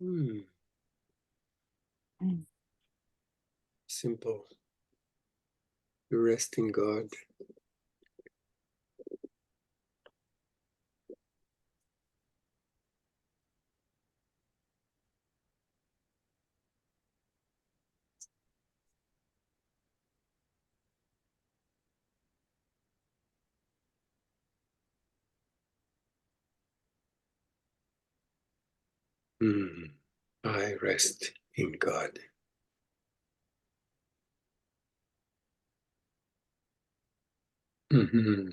Hmm. Simple. You rest in God. Hmm. I rest in God. Mhm.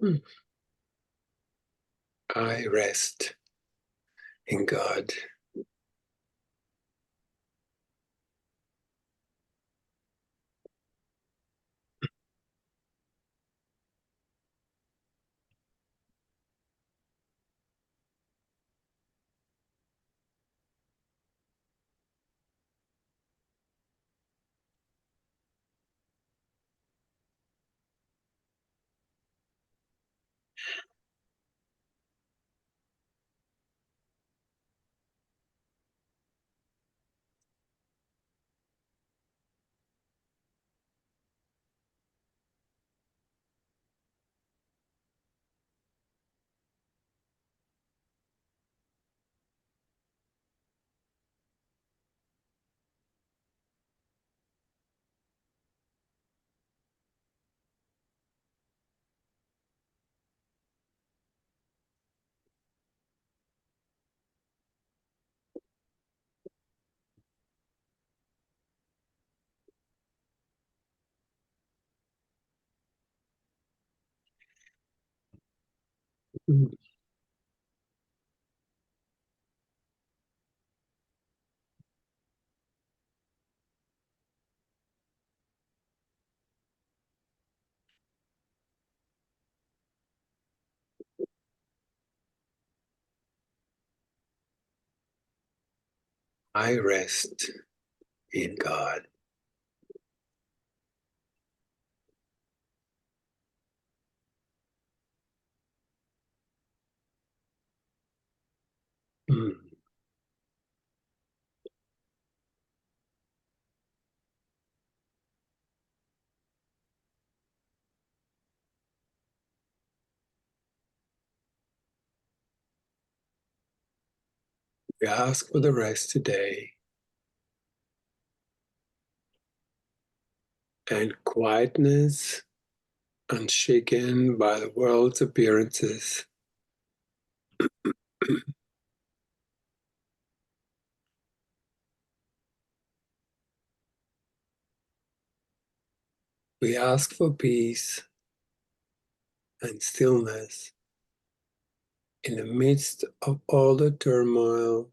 Hmm. I rest in God. Hmm. I rest in God. Hmm. We ask for the rest today and quietness, unshaken by the world's appearances. We ask for peace and stillness in the midst of all the turmoil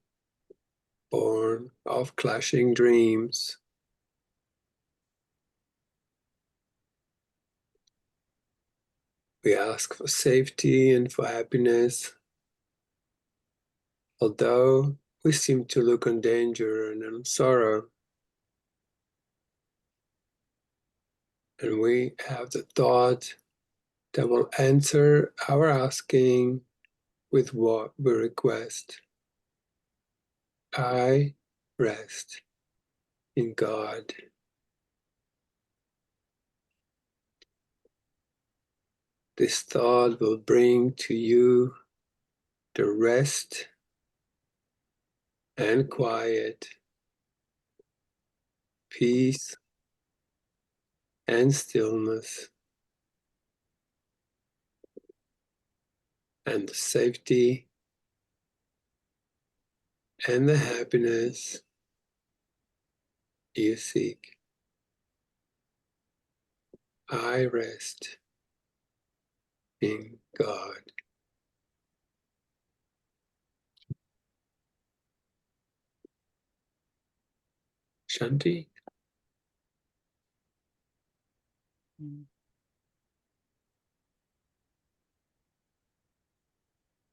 born of clashing dreams. We ask for safety and for happiness, although we seem to look on danger and on sorrow, and we have the thought that will answer our asking with what we request. I rest in God. This thought will bring to you the rest and quiet, peace and stillness, and the safety and the happiness you seek. I rest in God. Shanti?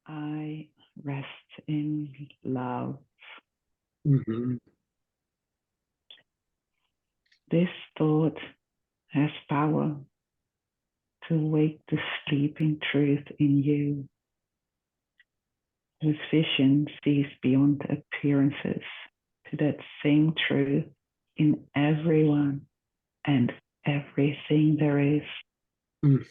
I rest in love. Mm-hmm. This thought has power to wake the sleeping truth in you, whose vision sees beyond appearances to that same truth in everyone and everything there is. Mm.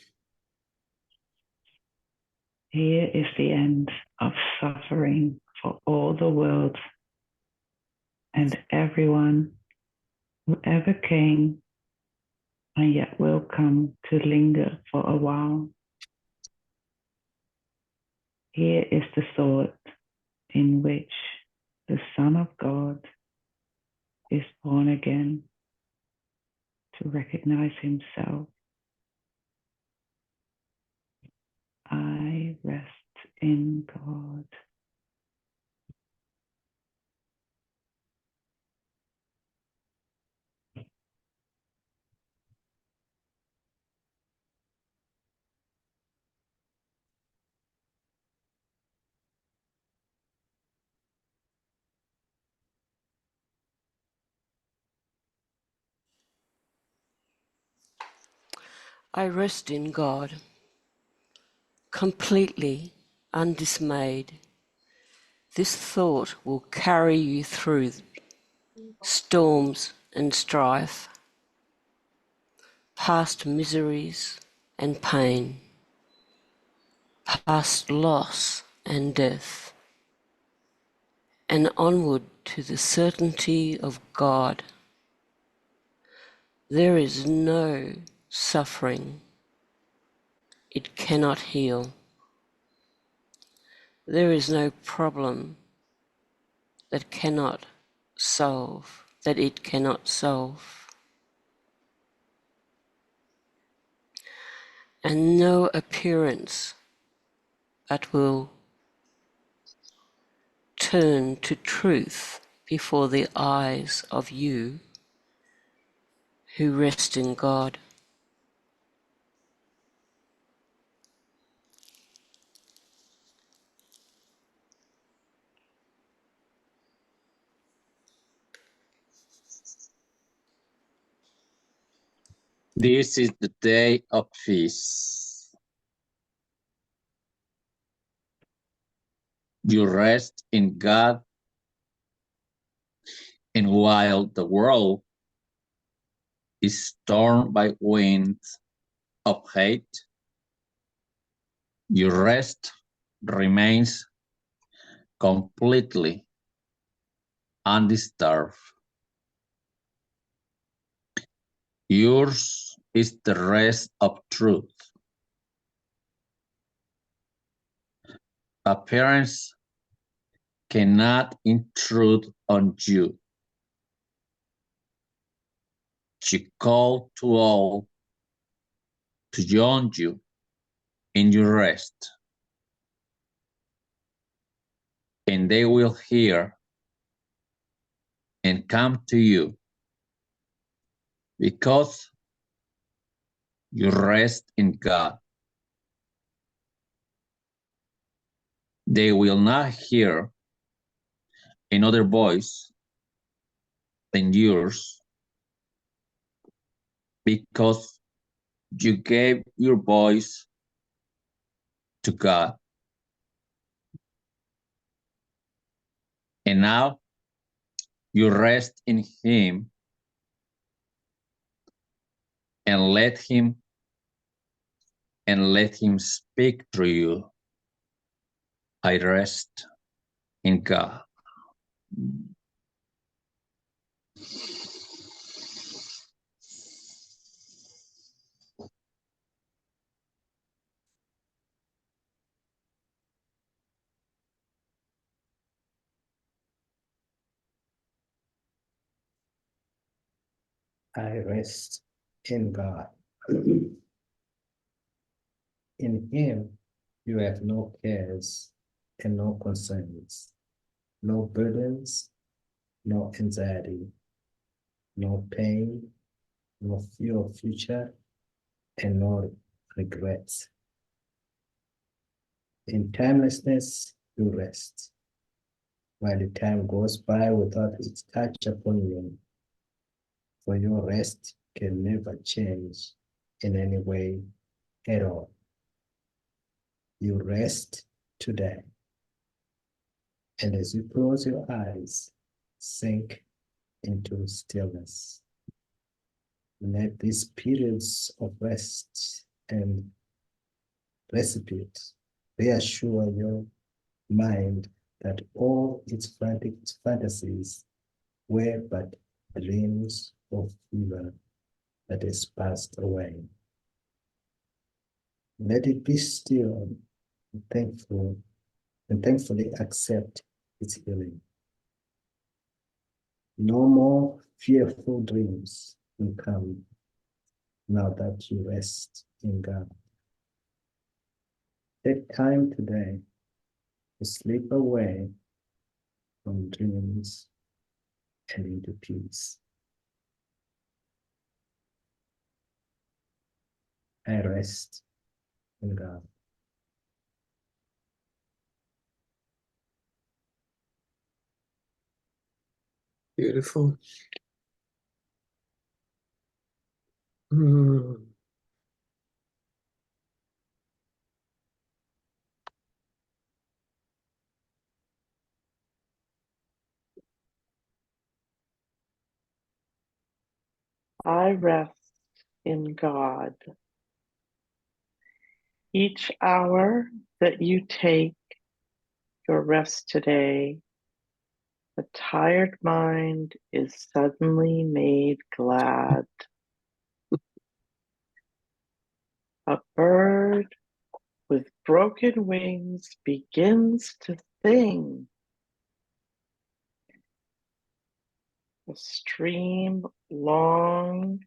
Here is the end of suffering for all the world and everyone who ever came and yet will come to linger for a while. Here is the thought in which the Son of God is born again to recognize himself. I rest in God. I rest in God, completely undismayed. This thought will carry you through storms and strife, past miseries and pain, past loss and death, and onward to the certainty of God. There is no suffering it cannot heal. There is no problem that it cannot solve. And no appearance that will turn to truth before the eyes of you who rest in God. This is the day of peace. You rest in God, and while the world is torn by winds of hate, your rest remains completely undisturbed. Yours is the rest of truth. Appearance cannot intrude on you. You call to all to join you in your rest, and they will hear and come to you because you rest in God. They will not hear another voice than yours because you gave your voice to God. And now you rest in Him and let him speak through you. I rest in God. I rest in God. In Him, you have no cares and no concerns, no burdens, no anxiety, no pain, no fear of future, and no regrets. In timelessness, you rest, while the time goes by without its touch upon you. For your rest can never change in any way at all. You rest today. And as you close your eyes, sink into stillness. Let these periods of rest and respite reassure your mind that all its frantic fantasies were but dreams of fever that has passed away. Let it be still and thankful, and thankfully accept its healing. No more fearful dreams will come now that you rest in God. Take time today to sleep away from dreams and into peace. I rest in God. Beautiful. Mm. I rest in God. Each hour that you take your rest today, a tired mind is suddenly made glad. A bird with broken wings begins to sing. A stream long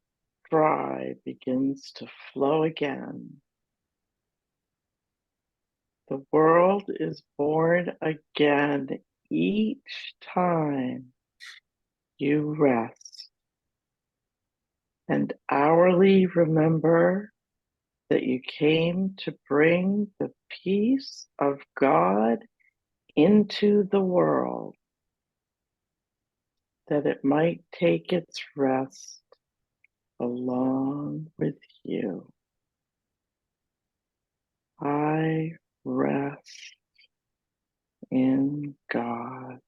dry begins to flow again. The world is born again each time you rest. And hourly remember that you came to bring the peace of God into the world, that it might take its rest along with you. I rest in God.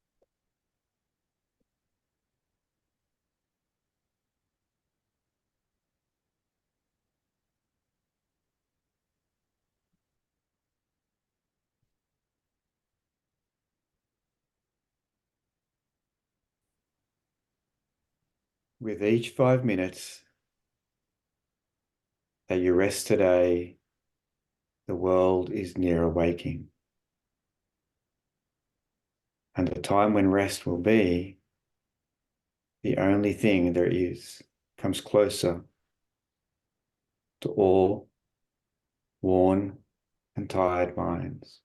With each 5 minutes that you rest today, the world is near awaking. And the time when rest will be, the only thing there is, comes closer to all worn and tired minds.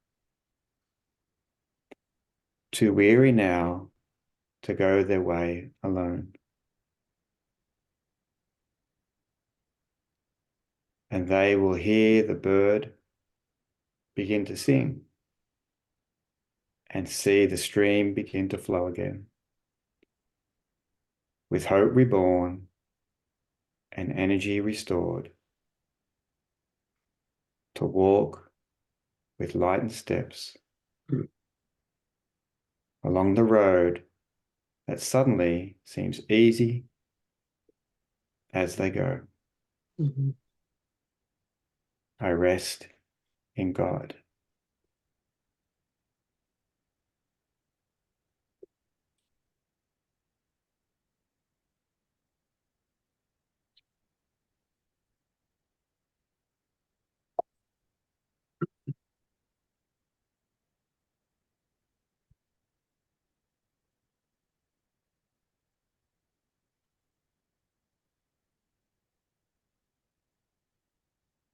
Too weary now to go their way alone. And they will hear the bird begin to sing and see the stream begin to flow again. With hope reborn and energy restored, to walk with lightened steps along the road that suddenly seems easy as they go. Mhm. I rest in God.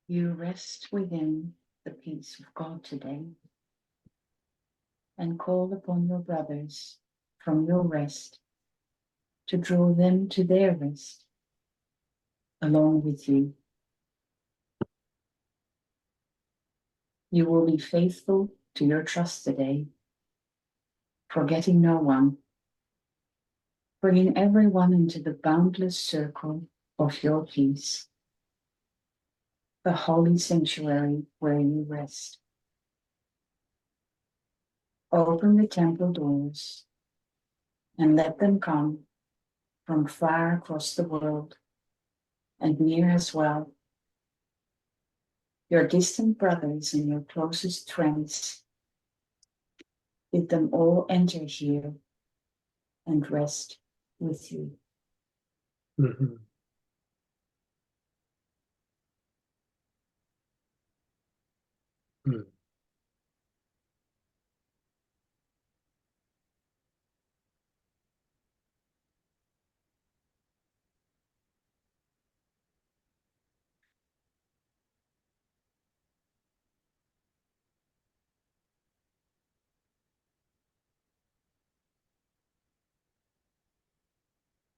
You rest within the peace of God today and call upon your brothers from your rest to draw them to their rest along with you. You will be faithful to your trust today, forgetting no one, bringing everyone into the boundless circle of your peace, the holy sanctuary where you rest. Open the temple doors and let them come from far across the world and near as well, your distant brothers and your closest friends. Bid them all enter here and rest with you. Mhm. Mm.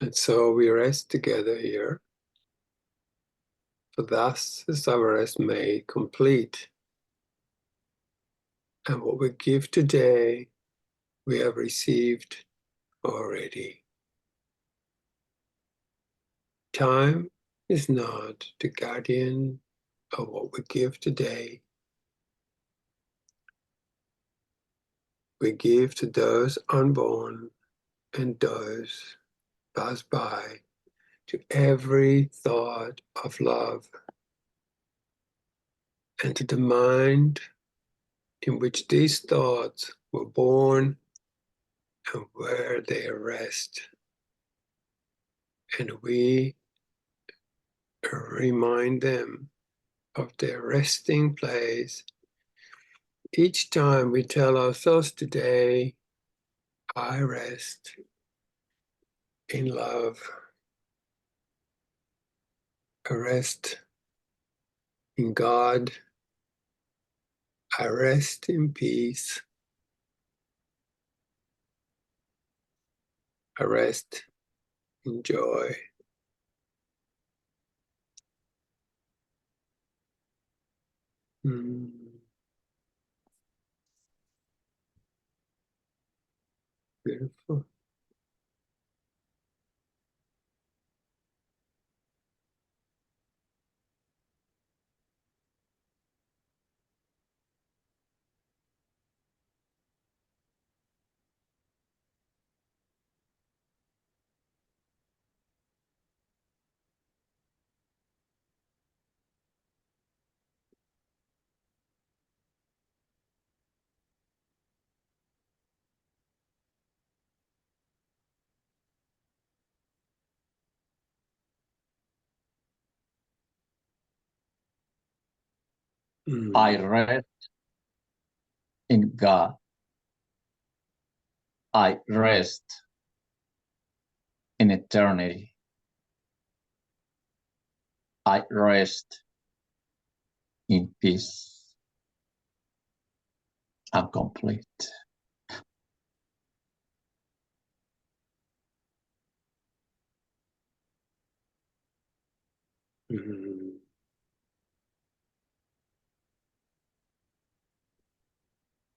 And so we rest together here, for thus is our rest made complete. And what we give today, we have received already. Time is not the guardian of what we give today. We give to those unborn and those pass by, to every thought of love, and to the mind in which these thoughts were born and where they rest. And we remind them of their resting place each time we tell ourselves today, I rest in love, I rest in God, I rest in peace, I rest in joy. Mm. Beautiful. I rest in God. I rest in eternity. I rest in peace. I'm complete. Mm.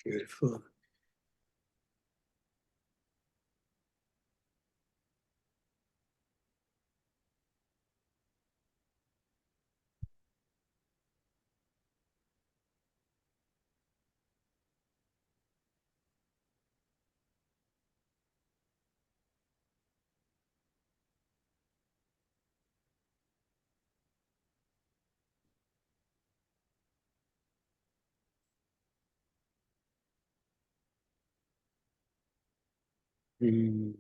Beautiful. Mm.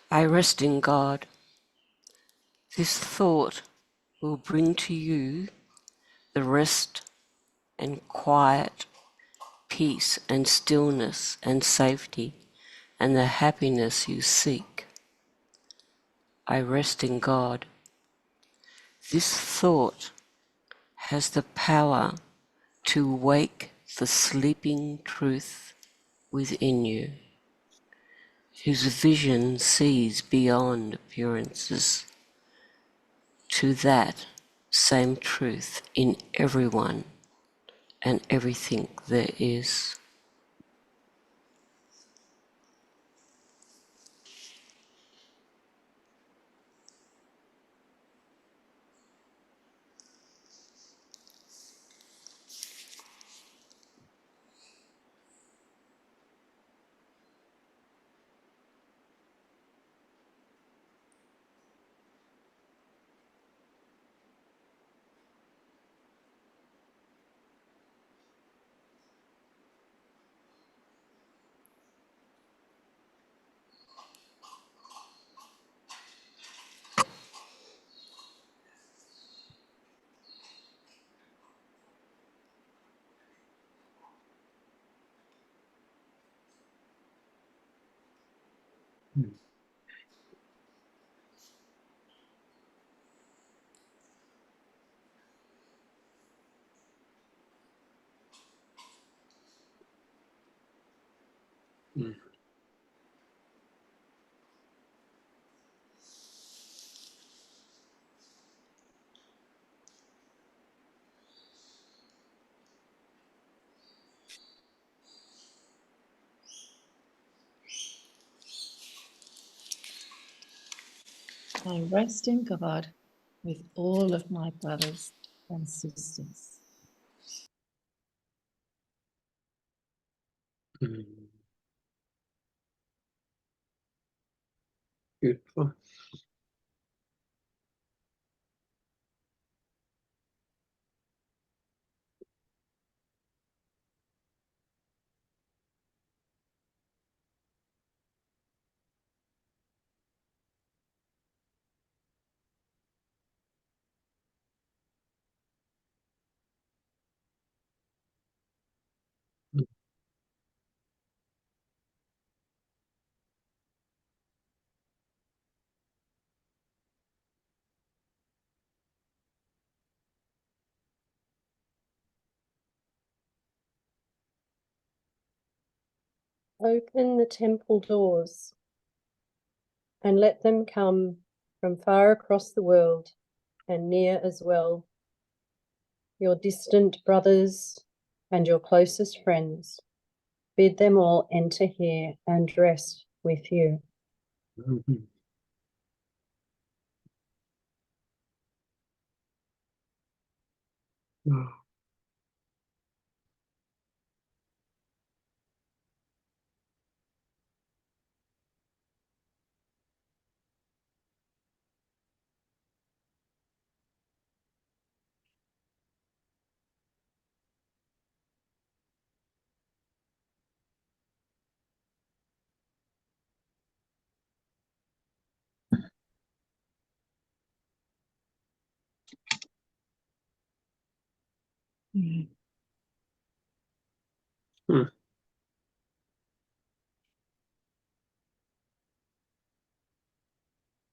I rest in God. This thought will bring to you the rest and quiet, peace and stillness and safety and the happiness you seek. I rest in God. This thought has the power to wake the sleeping truth within you, whose vision sees beyond appearances to that same truth in everyone and everything there is. Mm. Mm. I rest in God with all of my brothers and sisters. Mm. Beautiful. Mm. Open the temple doors and let them come from far across the world and near as well, your distant brothers and your closest friends. Bid them all enter here and rest with you. Mhm. Wow. Mm. Mm.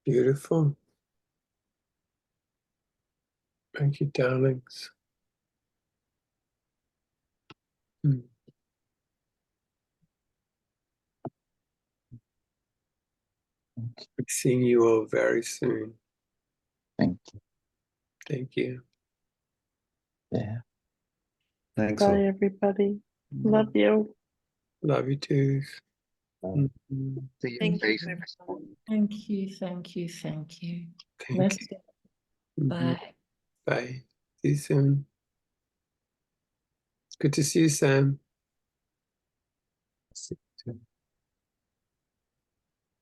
Beautiful. Thank you, darlings. Mm. Be seeing you all very soon. Thank you. Thank you. Yeah. Thanks Bye, all. everybody. Love you. Love you too. Bye. Mhm. See you Thank you, next time. everyone. Thank you, thank you, thank you. Thank Rest you. in. Mhm. Bye. Bye. See you soon. Good to see you, Sam. See you soon.